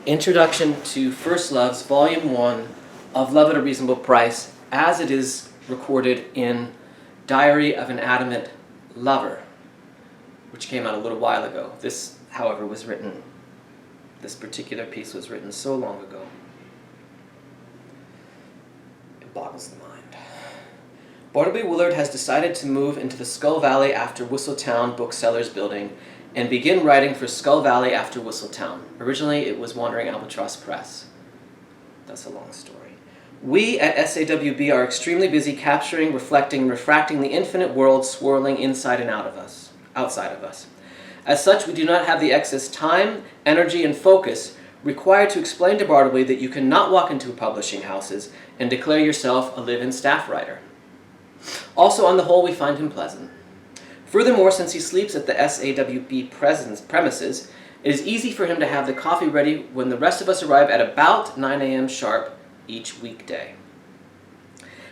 Introduction to First Loves, Volume 1 of Love at a Reasonable Price, as it is recorded in Diary of an Adamant Lover, which came out a little while ago. This, however, this particular piece was written so long ago, it boggles the mind. Bartleby Willard has decided to move into the Skull Valley after Whistletown Booksellers Building and begin writing for Skull Valley after Whistletown. Originally, it was Wandering Albatross Press. That's a long story. We at SAWB are extremely busy capturing, reflecting, refracting the infinite world swirling inside and outside of us. As such, we do not have the excess time, energy, and focus required to explain to Bartleby that you cannot walk into publishing houses and declare yourself a live-in staff writer. Also, on the whole, we find him pleasant. Furthermore, since he sleeps at the SAWB premises, it is easy for him to have the coffee ready when the rest of us arrive at about 9 a.m. sharp each weekday.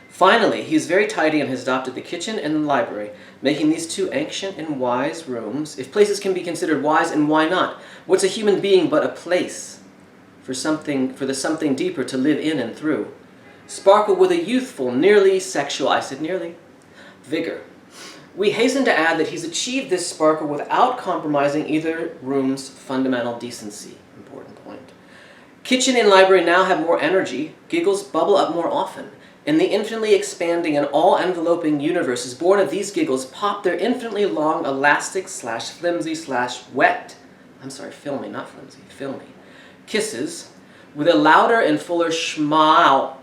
Finally, he is very tidy and has adopted the kitchen and the library, making these two ancient and wise rooms, if places can be considered wise, and why not? What's a human being but a place for the something deeper to live in and through? Sparkle with a youthful, nearly sexual, I said nearly, vigor. We hasten to add that he's achieved this sparkle without compromising either room's fundamental decency. Important point. Kitchen and library now have more energy, giggles bubble up more often, and the infinitely expanding and all-enveloping universes born of these giggles pop their infinitely long filmy, not flimsy, filmy, kisses with a louder and fuller schmauk,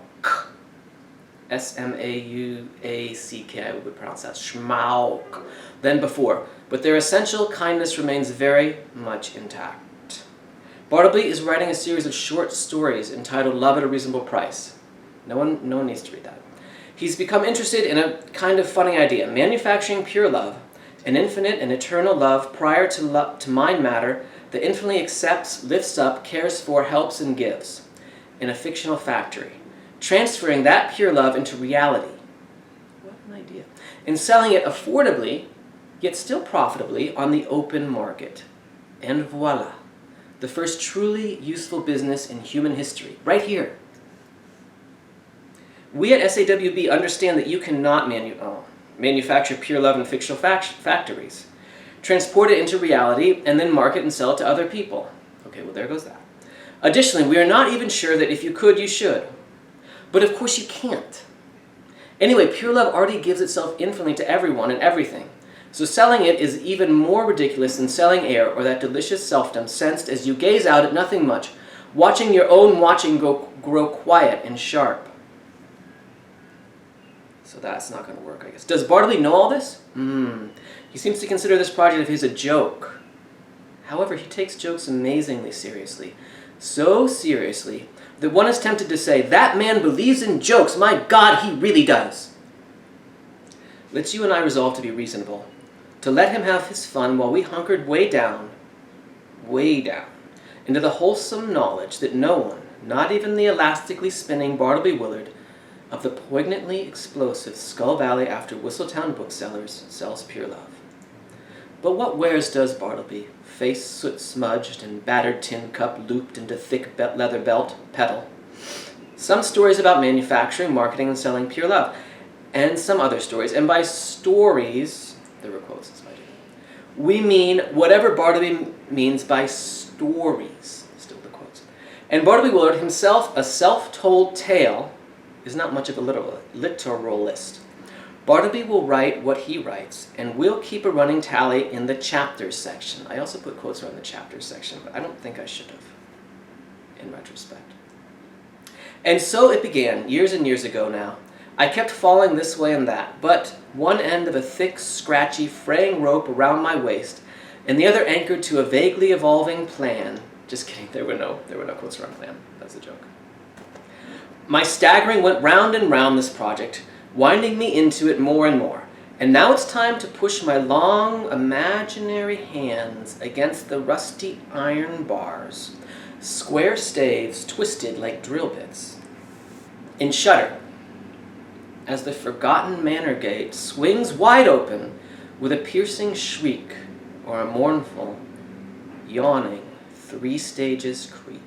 S-M-A-U-A-C-K, I would pronounce that, schmauk, than before, but their essential kindness remains very much intact. Bartleby is writing a series of short stories entitled Love at a Reasonable Price. No one needs to read that. He's become interested in a kind of funny idea, manufacturing pure love, an infinite and eternal love prior to mind matter that infinitely accepts, lifts up, cares for, helps, and gives, in a fictional factory, transferring that pure love into reality. What an idea. And selling it affordably, yet still profitably, on the open market. And voila, the first truly useful business in human history, right here. We at SAWB understand that you cannot manufacture pure love in fictional factories, transport it into reality, and then market and sell it to other people. Okay, well, there goes that. Additionally, we are not even sure that if you could, you should. But of course you can't. Anyway, pure love already gives itself infinitely to everyone and everything. So selling it is even more ridiculous than selling air or that delicious selfdom sensed as you gaze out at nothing much, watching your own watching grow quiet and sharp. So that's not going to work, I guess. Does Bartleby know all this? He seems to consider this project of his a joke. However, he takes jokes amazingly seriously. So seriously that one is tempted to say, that man believes in jokes. My God, he really does. Let's you and I resolve to be reasonable, to let him have his fun while we hunkered way down, into the wholesome knowledge that no one, not even the elastically spinning Bartleby Willard, of the poignantly explosive Skull Valley after Whistletown Booksellers, sells pure love. But what wares does Bartleby, face soot-smudged and battered tin cup looped into thick leather belt, peddle? Some stories about manufacturing, marketing, and selling pure love, and some other stories. And by stories, there were quotes in my day, we mean whatever Bartleby means by stories, still the quotes. And Bartleby Willard himself, a self-told tale, is not much of a literalist. Bartleby will write what he writes, and we'll keep a running tally in the chapters section. I also put quotes around the chapters section, but I don't think I should have, in retrospect. And so it began, years and years ago now. I kept falling this way and that, but one end of a thick, scratchy, fraying rope around my waist, and the other anchored to a vaguely evolving plan. Just kidding, there were no quotes around plan. That's a joke. My staggering went round and round this project, winding me into it more and more. And now it's time to push my long, imaginary hands against the rusty iron bars, square staves twisted like drill bits, and shudder as the forgotten manor gate swings wide open with a piercing shriek or a mournful, yawning, 3 stages creak.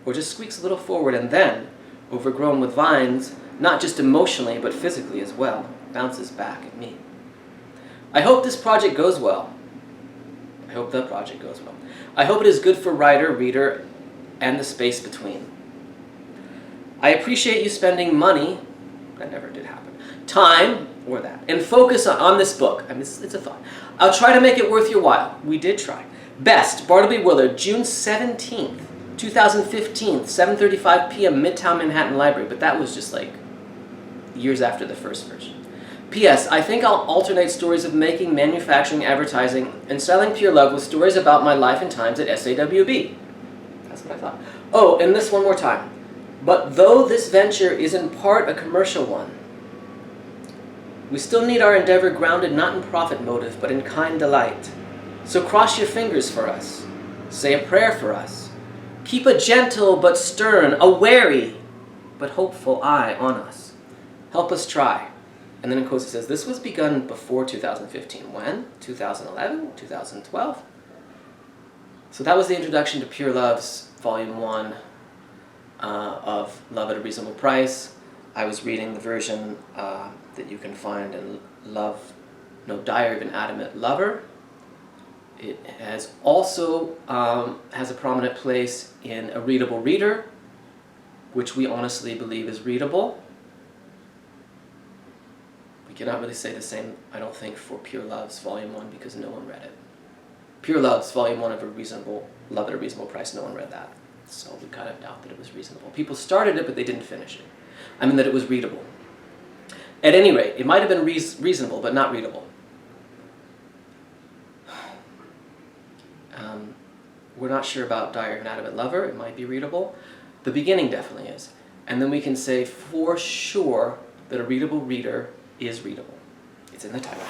or just squeaks a little forward and then, overgrown with vines, not just emotionally but physically as well, bounces back at me. I hope this project goes well. I hope the project goes well. I hope it is good for writer, reader, and the space between. I appreciate you spending money, that never did happen, time, or that, and focus on this book. I mean, it's a thought. I'll try to make it worth your while. We did try. Best, Bartleby Willard, June 17th, 2015, 7:35 p.m., Midtown Manhattan Library, but that was just like years after the first version. P.S. I think I'll alternate stories of making, manufacturing, advertising, and selling Pure Love with stories about my life and times at SAWB. That's what I thought. Oh, and this one more time. But though this venture is in part a commercial one, we still need our endeavor grounded not in profit motive, but in kind delight. So cross your fingers for us. Say a prayer for us. Keep a gentle but stern, a wary but hopeful eye on us. Help us try. And then in quotes it says, this was begun before 2015. When? 2011? 2012? So that was the introduction to Pure Love's Volume 1 of Love at a Reasonable Price. I was reading the version that you can find in Diary of an Adamant Lover. It has also has a prominent place in a Readable Reader, which we honestly believe is readable. We cannot really say the same, I don't think, for Pure Love's Volume 1 because no one read it. Pure Love's Volume 1 of Love at a Reasonable Price, no one read that. So we kind of doubt that it was reasonable. People started it, but they didn't finish it. I mean that it was readable. At any rate, it might have been reasonable, but not readable. We're not sure about Diary of an Adamant Lover. It might be readable. The beginning definitely is. And then we can say for sure that a Readable Reader is readable. It's in the title.